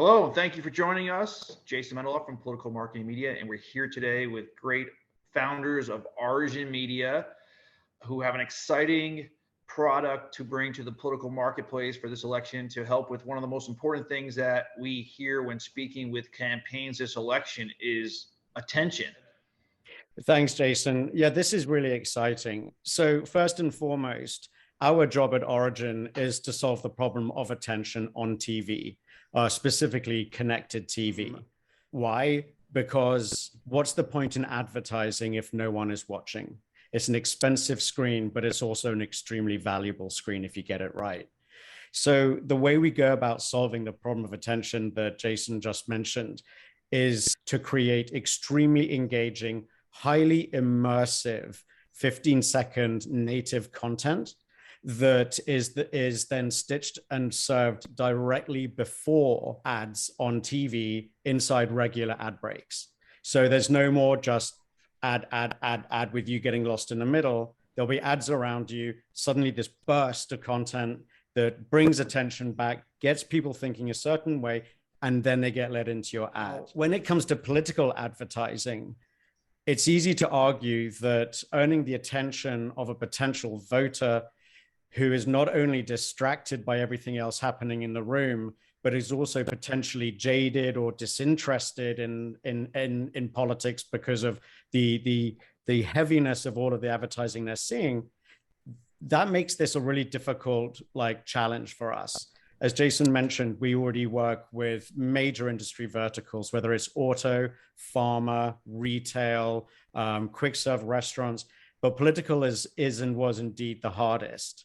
Hello, and thank you for joining us. Jason Mendeloff from Political Marketing Media, and we're here today with great founders of Origin Media, who have an exciting product to bring to the political marketplace for this election to help with one of the most important things that we hear when speaking with campaigns this election is attention. Thanks, Jason. Yeah, this is really exciting. So first and foremost, our job at Origin is to solve the problem of attention on TV. Specifically connected TV. Why? Because what's the point in advertising if no one is watching? It's an expensive screen, but it's also an extremely valuable screen if you get it right. So the way we go about solving the problem of attention that Jason just mentioned is to create extremely engaging, highly immersive 15-second native content that is then stitched and served directly before ads on TV inside regular ad breaks. So there's no more just ad with you getting lost in the middle. There'll be ads around you, suddenly this burst of content that brings attention back, gets people thinking a certain way, and then they get led into your ad. When it comes to political advertising, it's easy to argue that earning the attention of a potential voter who is not only distracted by everything else happening in the room, but is also potentially jaded or disinterested in politics because of the heaviness of all of the advertising they're seeing. That makes this a really difficult challenge for us. As Jason mentioned, we already work with major industry verticals, whether it's auto, pharma, retail, quick serve restaurants, but political is and was indeed the hardest.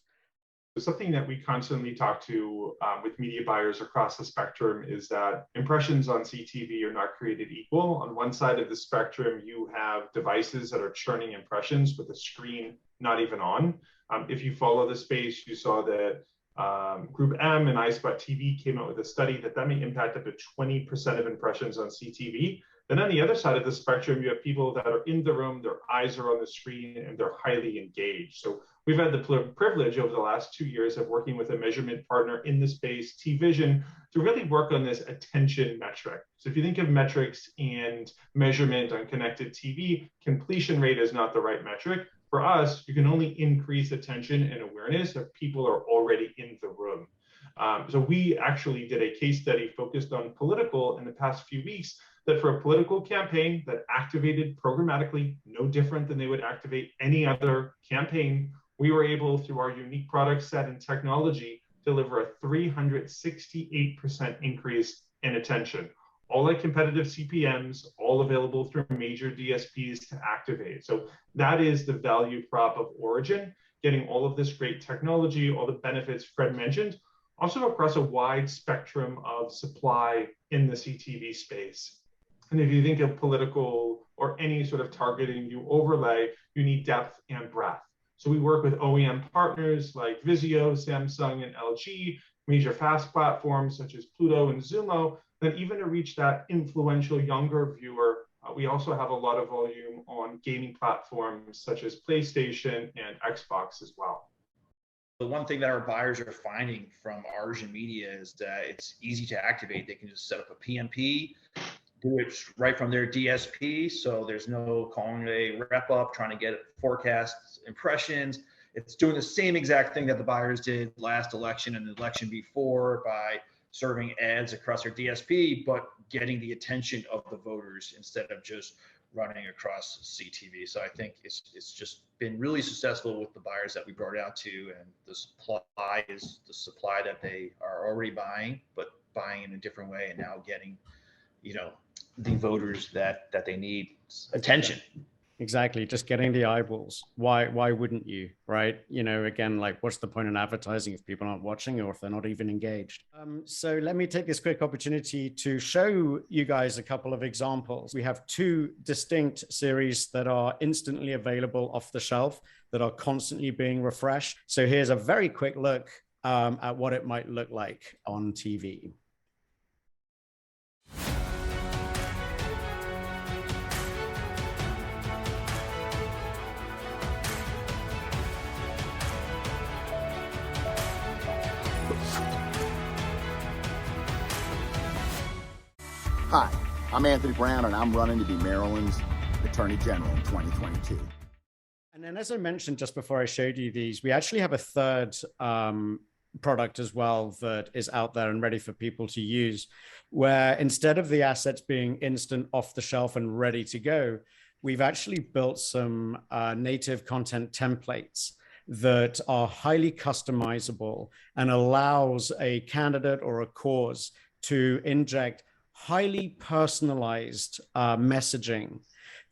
Something that we constantly talk to with media buyers across the spectrum is that impressions on CTV are not created equal. On one side of the spectrum, you have devices that are churning impressions with the screen not even on. If you follow the space, you saw that Group M and iSpot TV came out with a study that may impact up to 20% of impressions on CTV. Then on the other side of the spectrum, you have people that are in the room, their eyes are on the screen, and they're highly engaged. So we've had the privilege over the last 2 years of working with a measurement partner in the space, T-Vision, to really work on this attention metric. So if you think of metrics and measurement on connected TV, completion rate is not the right metric. For us, you can only increase attention and awareness if people are already in the room. So we actually did a case study focused on political in the past few weeks, that for a political campaign that activated programmatically, no different than they would activate any other campaign, we were able, through our unique product set and technology, deliver a 368% increase in attention. All at competitive CPMs, all available through major DSPs to activate. So that is the value prop of Origin, getting all of this great technology, all the benefits Fred mentioned, also across a wide spectrum of supply in the CTV space. And if you think of political or any sort of targeting you overlay, you need depth and breadth. So we work with OEM partners like Vizio, Samsung, and LG, major FAST platforms such as Pluto and Zumo, then even to reach that influential younger viewer, we also have a lot of volume on gaming platforms such as PlayStation and Xbox as well. The one thing that our buyers are finding from Origin Media is that it's easy to activate. They can just set up a PMP, do it right from their DSP. So there's no calling a rep up, trying to get forecast impressions. It's doing the same exact thing that the buyers did last election and the election before by serving ads across their DSP, but getting the attention of the voters instead of just running across CTV. So I think it's just been really successful with the buyers that we brought out to, and the supply is the supply that they are already buying, but buying in a different way and now getting, the voters that they need attention. Exactly, just getting the eyeballs. Why wouldn't you, right? Again, what's the point in advertising if people aren't watching or if they're not even engaged? So let me take this quick opportunity to show you guys a couple of examples. We have two distinct series that are instantly available off the shelf that are constantly being refreshed. So here's a very quick look at what it might look like on TV. Hi, I'm Anthony Brown, and I'm running to be Maryland's Attorney General in 2022. And then, as I mentioned just before I showed you these, we actually have a third product as well that is out there and ready for people to use, where instead of the assets being instant off the shelf and ready to go, we've actually built some native content templates that are highly customizable and allows a candidate or a cause to inject highly personalized messaging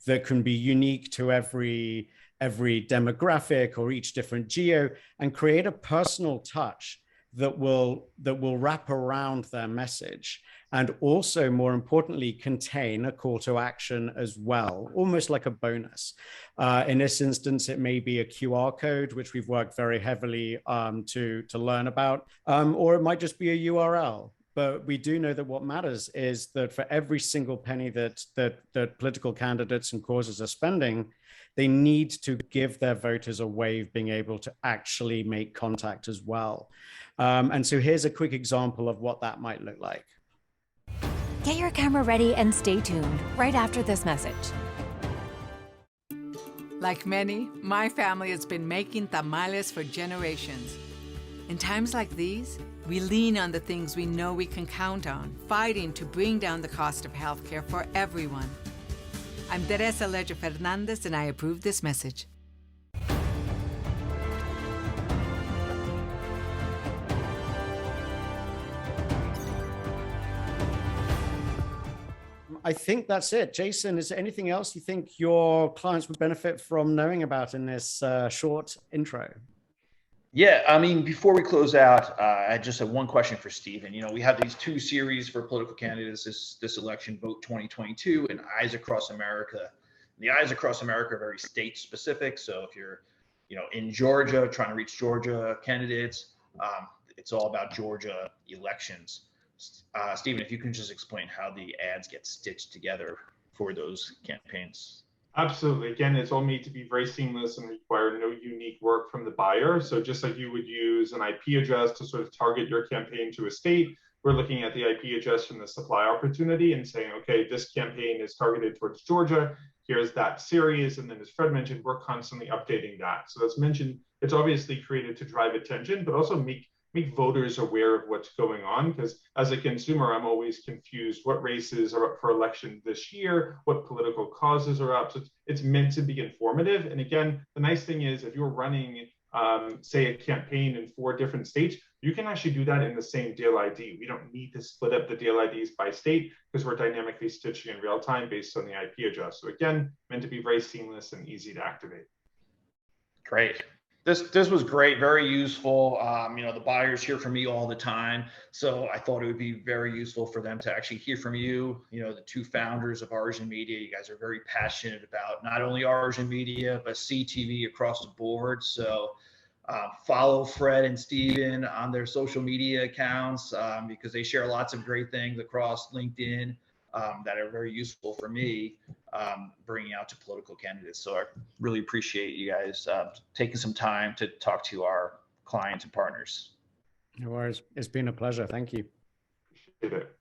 that can be unique to every demographic or each different geo, and create a personal touch that will wrap around their message, and also, more importantly, contain a call to action as well, almost like a bonus. In this instance, it may be a QR code, which we've worked very heavily to learn about, or it might just be a URL. But we do know that what matters is that for every single penny that political candidates and causes are spending, they need to give their voters a way of being able to actually make contact as well. And so here's a quick example of what that might look like. Get your camera ready and stay tuned right after this message. Like many, my family has been making tamales for generations. In times like these, we lean on the things we know we can count on, fighting to bring down the cost of healthcare for everyone. I'm Teresa Leger Fernandez, and I approve this message. I think that's it. Jason, is there anything else you think your clients would benefit from knowing about in this short intro? Yeah, I mean, before we close out, I just have one question for Stephen. You know, we have these two series for political candidates this election, Vote 2022 and Eyes Across America. The Eyes Across America are very state specific. So if you're, in Georgia, trying to reach Georgia candidates, it's all about Georgia elections. Stephen, if you can just explain how the ads get stitched together for those campaigns. Absolutely. Again, it's all made to be very seamless and require no unique work from the buyer. So just like you would use an IP address to sort of target your campaign to a state, we're looking at the IP address from the supply opportunity and saying, okay, this campaign is targeted towards Georgia. Here's that series. And then as Fred mentioned, we're constantly updating that. So as mentioned, it's obviously created to drive attention, but also make voters aware of what's going on, because as a consumer, I'm always confused what races are up for election this year, what political causes are up. So it's meant to be informative. And again, the nice thing is if you're running, say, a campaign in 4 different states, you can actually do that in the same deal ID. We don't need to split up the deal IDs by state because we're dynamically stitching in real time based on the IP address. So again, meant to be very seamless and easy to activate. Great. This was great, very useful. The buyers hear from me all the time, so I thought it would be very useful for them to actually hear from you. The two founders of Arjun Media. You guys are very passionate about not only Arjun Media but CTV across the board. So follow Fred and Steven on their social media accounts because they share lots of great things across LinkedIn that are very useful for me bringing out to political candidates. So I really appreciate you guys taking some time to talk to our clients and partners. No worries. It's been a pleasure. Thank you. Appreciate it.